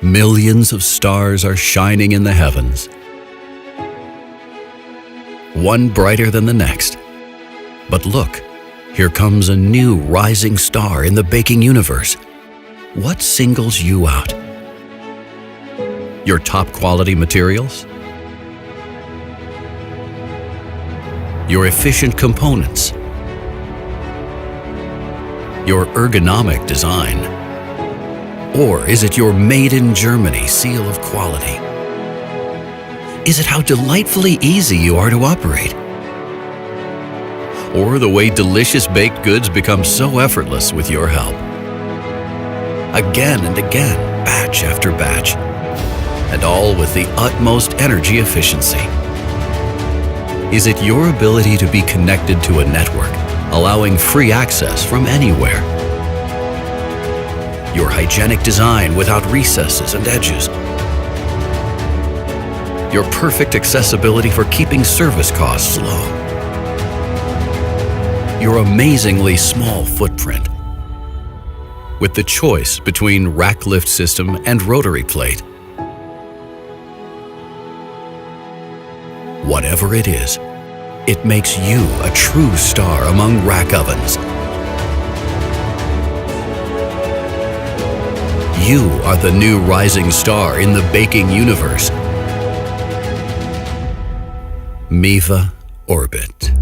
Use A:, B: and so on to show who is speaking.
A: Millions of stars are shining in the heavens, one brighter than the next. But look, here comes a new rising star in the baking universe. What singles you out? Your top quality materials? Your efficient components? Your ergonomic design? Or is it your made in Germany seal of quality? Is it how delightfully easy you are to operate? Or the way delicious baked goods become so effortless with your help? Again and again, batch after batch, and all with the utmost energy efficiency. Is it your ability to be connected to a network, allowing free access from anywhere? Your hygienic design without recesses and edges? Your perfect accessibility for keeping service costs low? Your amazingly small footprint? With the choice between rack lift system and rotary plate. Whatever it is, it makes you a true star among rack ovens. You are the new rising star in the baking universe. MIWE Orbit.